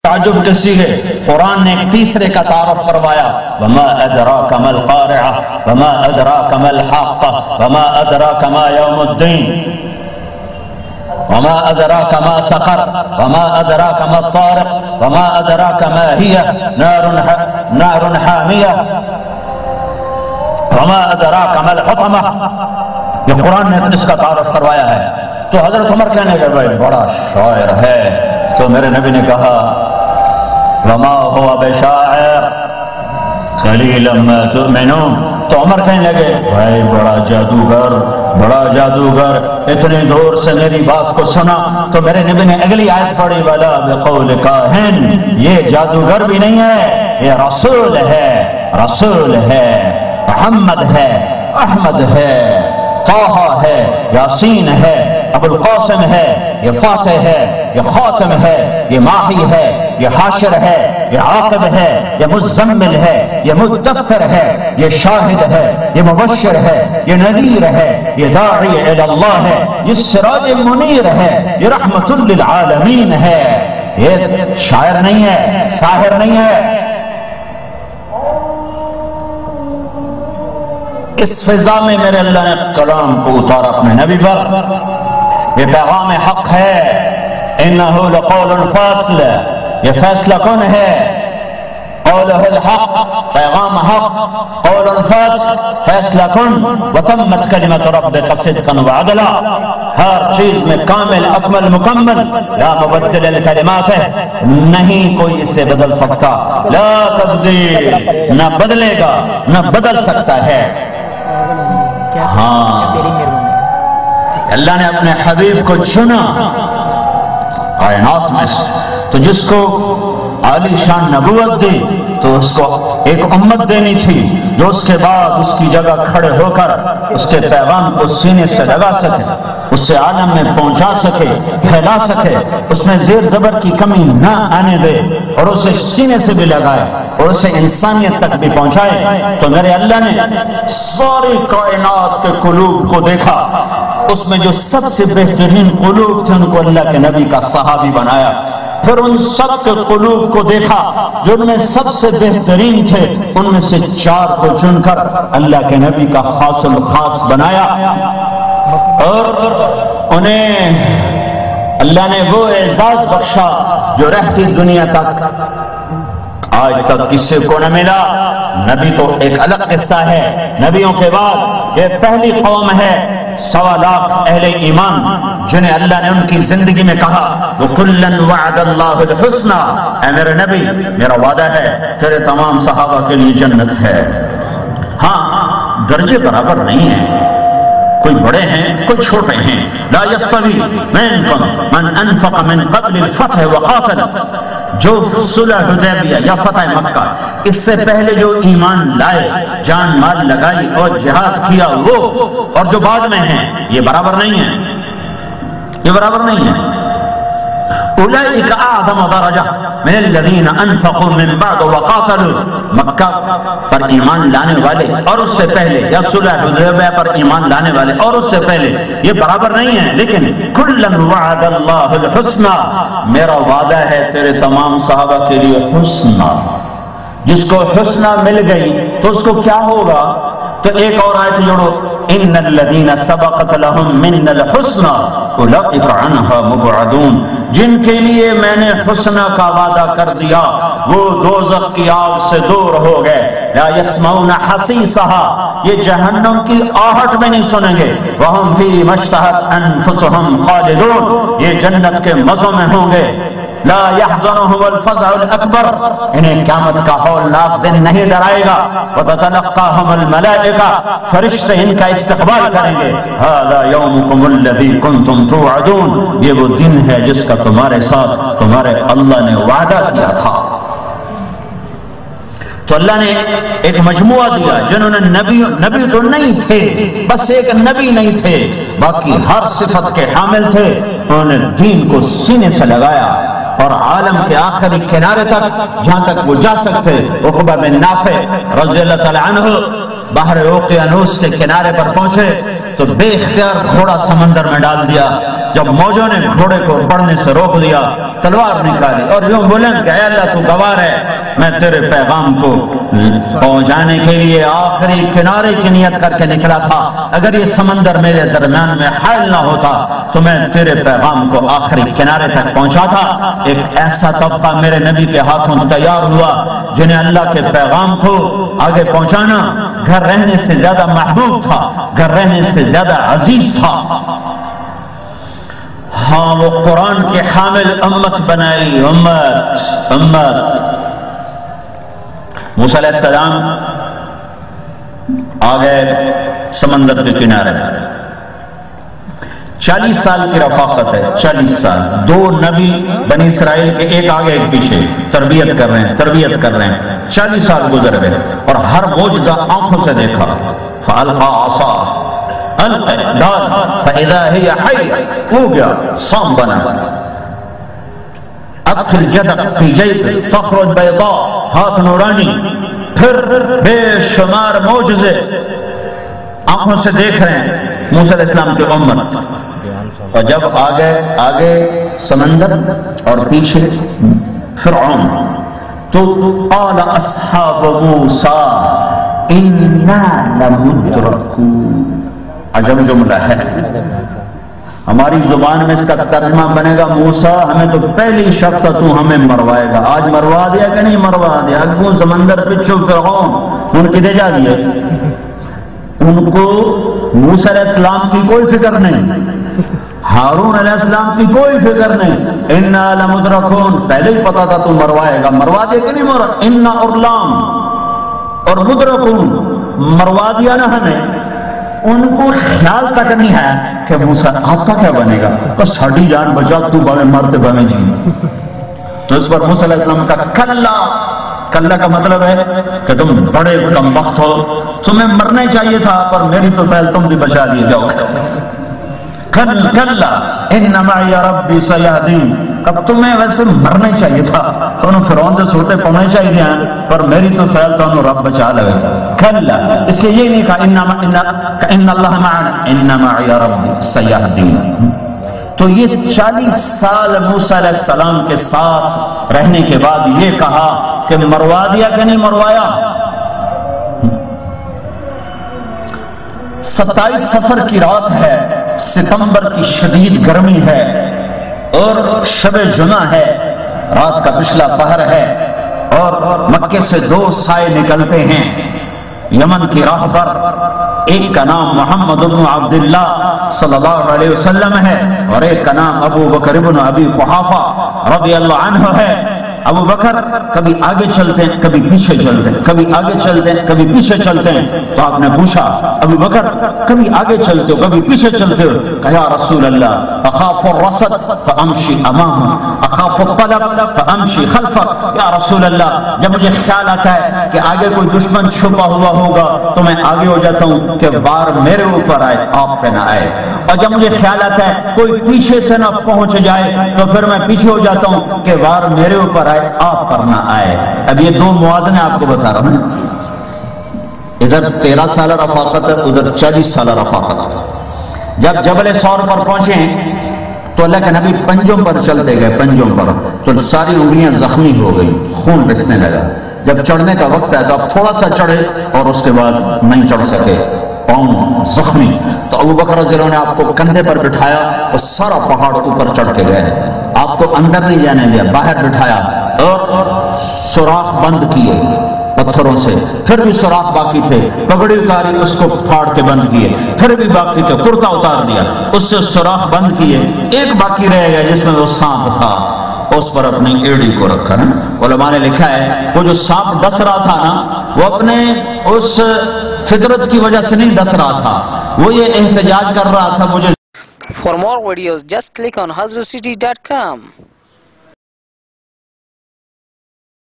تعجب کے سیغے قرآن نے ایک تیسرے کا تعارف کروایا، وما ادراک ما القارعہ وما ادراک ما الحاقہ وما ادراک ما یوم الدین وما ادراک ما سقر وما ادراک ما الطارق وما ادراک ما ہی نار حامیہ وما ادراک ما الحطمہ۔ یہ قرآن نے اس کا تعارف کروایا ہے۔ تو حضرت عمر کہنے لگے بھائی بڑا شاعر ہے، تو میرے نبی نے کہا وما هو بشاعر قلیلا ما تؤمنون۔ تو عمر کہنے لگے بھائی بڑا جادوگر اتنے دور سے میری بات کو سنا۔ تو میرے نبی نے اگلی آیت پڑھی ولا بقول کاہن، یہ جادوگر بھی نہیں ہے، یہ رسول ہے، محمد ہے، احمد ہے، طٰہٰ ہے، یاسین ہے، ابو القاسم ہے، یہ فاتح ہے، یہ خاتم ہے، یہ ماہی ہے، یہ حاشر ہے، یہ عاقب ہے، یہ مزمل ہے، یہ مدثر ہے، یہ شاہد ہے، یہ مبشر ہے، یہ نذیر ہے، یہ داعی الی اللہ ہے، یہ سراج منیر ہے، یہ رحمت للعالمین ہے۔ یہ شاعر نہیں ہے، ساحر نہیں ہے۔ اس فضا میں میرے اللہ نے کلام کو اتارا اپنے نبی پر۔ یہ پیغام حق ہے، انہو لقول فاصل، یہ فیصلہ کن ہے، قولہ الحق، پیغام حق، قول فاصل، فیصلہ کن، وتمت کلمت ربک صدقا وعدلا، ہر چیز میں کامل اکمل مکمل، لا مبدل الکلمات ہے، نہیں کوئی اسے بدل سکتا، لا تبدیل، نہ بدلے گا نہ بدل سکتا ہے۔ ہاں اللہ نے اپنے حبیب کو چنا کائنات میں سے، تو جس کو عالی شان نبوت دی تو اس کو ایک امت دینی تھی جو اس کے بعد اس کی جگہ کھڑے ہو کر اس کے پیغام کو سینے سے لگا سکے، اسے عالم میں پہنچا سکے، پھیلا سکے، اس میں زیر زبر کی کمی نہ آنے دے، اور اسے سینے سے بھی لگائے اور اسے انسانیت تک بھی پہنچائے۔ تو میرے اللہ نے ساری کائنات کے قلوب کو دیکھا، اس میں جو سب سے بہترین قلوب تھے ان کو اللہ کے نبی کا صحابی بنایا، پھر ان سب کے قلوب کو دیکھا جو ان میں سب سے بہترین تھے، ان میں سے 4 کو چن کر اللہ کے نبی کا خاص الخاص بنایا، اور انہیں اللہ نے وہ اعزاز بخشا جو رہتی دنیا تک آج تک کسی کو نہ ملا۔ نبی تو ایک الگ قصہ ہے، نبیوں کے بعد یہ پہلی قوم ہے 1.25 لاکھ اہل ایمان جنہیں اللہ نے ان کی زندگی میں کہا وَكُلًّا وَعَدَ اللَّهُ الْحُسْنَى، اے میرے نبی میرا وعدہ ہے تیرے تمام صحابہ کے لیے جنت ہے۔ ہاں درجے برابر نہیں ہیں، کوئی بڑے ہیں کوئی چھوٹے ہیں، لا يستوي منكم من انفق من قبل الفتح وقاتل، جو صلح حدیبیہ یا فتح مکہ اس سے پہلے جو ایمان لائے، جان مال لگائی اور جہاد کیا وہ، اور جو بعد میں ہیں، یہ برابر نہیں ہے، یہ برابر نہیں ہے۔ اولئک اعظم درجہ من الذین انفقوا من بعد وقاتلوا، مکہ پر ایمان لانے والے اور اس سے پہلے، یا صلح حدیبیہ پر ایمان لانے والے اور اس سے پہلے، یہ برابر نہیں ہے۔ لیکن کلا وعد اللہ الحسنى، میرا وعدہ ہے تیرے تمام صحابہ کے لیے حسنہ، جس کو حسنہ مل گئی تو اس کو کیا ہوگا؟ تو ایک اور آیت جوڑو، ان الذین سبقت لهم من الحسنى اولئک عنہا مبعدون، جن کے لیے میں نے حسنہ کا وعدہ کر دیا وہ دوزخ کی آگ سے دور ہو گئے، لا يسمعون حسیسها، یہ جہنم کی آہٹ میں نہیں سنیں گے، وہم فی مشتہت انفسهم خالدون، یہ جنت کے مزوں میں ہوں گے، لا يحزنهم الفزع الاکبر، انہیں قیامت کا ہولناک دن نہیں ڈرائے گا، وتتلقاهم الملائکہ، فرشتے ان کا استقبال کریں گے، هذا يومكم الذي كنتم توعدون، یہ وہ دن ہے جس کا تمہارے ساتھ تمہارے اللہ نے وعدہ کیا تھا۔ تو اللہ نے ایک مجموعہ دیا جنہوں نے نبی تو نہیں تھے، بس ایک نبی نہیں تھے، باقی ہر صفت کے حامل تھے، انہوں نے دین کو سینے سے لگایا اور عالم کے آخری کنارے تک جہاں تک وہ جا سکتے۔ عقبہ بن نافع رضی اللہ تعالی عنہ بحر اوقیانوس کے کنارے پر پہنچے تو بے اختیار گھوڑا سمندر میں ڈال دیا، جب موجوں نے گھوڑے کو بڑھنے سے روک دیا تلوار نکالی اور یوں بلند کہ اے اللہ تو گواہ ہے میں تیرے پیغام کو پہنچانے کے لیے آخری کنارے کی نیت کر کے نکلا تھا، اگر یہ سمندر میرے درمیان میں حائل نہ ہوتا تو میں تیرے پیغام کو آخری کنارے تک پہنچا تھا۔ ایک ایسا طبقہ میرے نبی کے ہاتھوں تیار ہوا جنہیں اللہ کے پیغام کو آگے پہنچانا گھر رہنے سے زیادہ محبوب تھا، گھر رہنے سے زیادہ عزیز تھا۔ ہاں وہ قرآن کے حامل امت بنائی، امت۔ موسیٰ علیہ السلام آگئے سمندر کے کنارے، 40 سال کی رفاقت ہے، 40 سال، 2 نبی بنی اسرائیل کے ایک آگے ایک پیچھے تربیت کر رہے ہیں، 40 سال گزر گئے اور ہر معجزہ آنکھوں سے دیکھا۔ فَأَلْقَى عَصَاهُ ڈال فَإِذَا هِيَ حَيَّةٌ ہو گیا، سام بنا۔ أَدْخِلْ يَدَكَ فِي جَيْبِكَ تَخْرُجْ بَيْضَاءَ ہاتھ نورانی، پھر بے شمار معجزے آنکھوں سے دیکھ رہے ہیں موسیٰ علیہ السلام کی امت۔ اور جب آگے سمندر اور پیچھے فرعون، تو قال اصحاب موسیٰ انا لمدرکون۔ عجب جملہ ہے، ہماری زبان میں اس کا ترجمہ بنے گا موسیٰ ہمیں تو پہلی شک تھا تو ہمیں مروائے گا، آج مروا دیا کہ نہیں مروا دیا؟ اگوں سمندر پچھو فرعون ان کی دے جا دیے، ان کو موسیٰ علیہ السلام کی کوئی فکر نہیں، ہارون علیہ السلام کی کوئی فکر نہیں۔ انا لمدرکون پہلے ہی پتا تھا تو مروائے گا، مروا دیا کہ نہیں مروا؟ انا اور لام اور مدرکون مروا دیا نا ہمیں، ان کو خیال تک نہیں ہے کہ موسیٰ آپ کا کیا بنے گا، تو ساڑھی جان بچا تو باویں مرتے باویں جی۔ تو اس پر موسیٰ علیہ السلام کا کلّا کا مطلب ہے کہ تم بڑے کم بخت ہو، تمہیں مرنے چاہیے تھا پر میری تو فعل تم بھی بچا لیے جاؤ۔ کلّا ان معی ربی سیہدین، اب تمہیں ویسے مرنے چاہیے تھا تو انہوں فرعون دے سوٹے پونے چاہیے دیا پر میری تو فعل تو انہوں رب بچا لگے۔ کلّا اس لیے یہ نہیں کہا ان اللہ معنا، ان معی ربی سیہدین۔ تو یہ 40 سال موسیٰ علیہ السلام کے ساتھ رہنے کے بعد یہ کہا کہ مروا دیا کہ نہیں مروایا؟ 27 صفر کی رات ہے، ستمبر کی شدید گرمی ہے اور شب جمعہ ہے، رات کا پچھلا پہر ہے اور مکے سے 2 سائے نکلتے ہیں یمن کی راہ پر، ایک کا نام محمد بن عبداللہ صلی اللہ علیہ وسلم ہے اور ایک کا نام ابو بکر بن ابی قحافہ رضی اللہ عنہ ہے۔ ابو بکر کبھی آگے چلتے ہیں کبھی پیچھے چلتے ہیں، کبھی آگے چلتے ہیں کبھی پیچھے چلتے ہیں۔ تو آپ نے پوچھا ابو بکر کبھی آگے چلتے ہو کبھی پیچھے چلتے ہو؟ کہا یا رسول اللہ اخاف الرصد فامشی امامہ اخاف الطلب فامشی خلفک۔ یا رسول اللہ جب مجھے خیال آتا ہے کہ آگے کوئی دشمن چھپا ہوا ہوگا تو میں آگے ہو جاتا ہوں کہ وار میرے اوپر آئے آپ پہ نہ آئے، اور جب مجھے خیال آتا ہے کوئی پیچھے سے نہ پہنچ جائے تو پھر میں پیچھے ہو جاتا ہوں کہ وار میرے اوپر آپ پر نہ آئے۔ اب یہ 2 موازنے آپ کو بتا رہا ہوں، ادھر 13 سال رفاقت ہے ادھر 40 سال رفاقت۔ جب جبل ثور پر پہنچے تو اللہ کے نبی پنجوں پر چلتے گئے، پنجوں پر تو ساری انگلیاں زخمی ہو گئی، خون رسنے لگا۔ جب چڑھنے کا وقت ہے تو آپ تھوڑا سا چڑھے اور اس کے بعد نہیں چڑھ سکے، پاؤں زخمی۔ تو ابو بکر رضی اللہ عنہ نے آپ کو کندھے پر بٹھایا اور سارا پہاڑ اوپر چڑھ کے گئے، آپ کو اندر نہیں جانے دیا، باہر بٹھایا اور سوراخ بند کیے پتھروں سے، پھر بھی سوراخ باقی تھے، پگڑی اتاری اس کو پھاڑ کے بند کیے، پھر بھی باقی تھے، کرتا اتار دیا، اس سے سوراخ بند کیے، ایک باقی رہ گیا جس میں وہ سانپ تھا، اس پر اپنی ایڑی کو رکھا۔ علماء نے لکھا ہے وہ جو سانپ ڈس رہا تھا نا وہ اپنے اس فطرت کی وجہ سے نہیں ڈس رہا تھا، وہ یہ احتجاج کر رہا تھا مجھے۔ For more videos just click on hazrocity.com.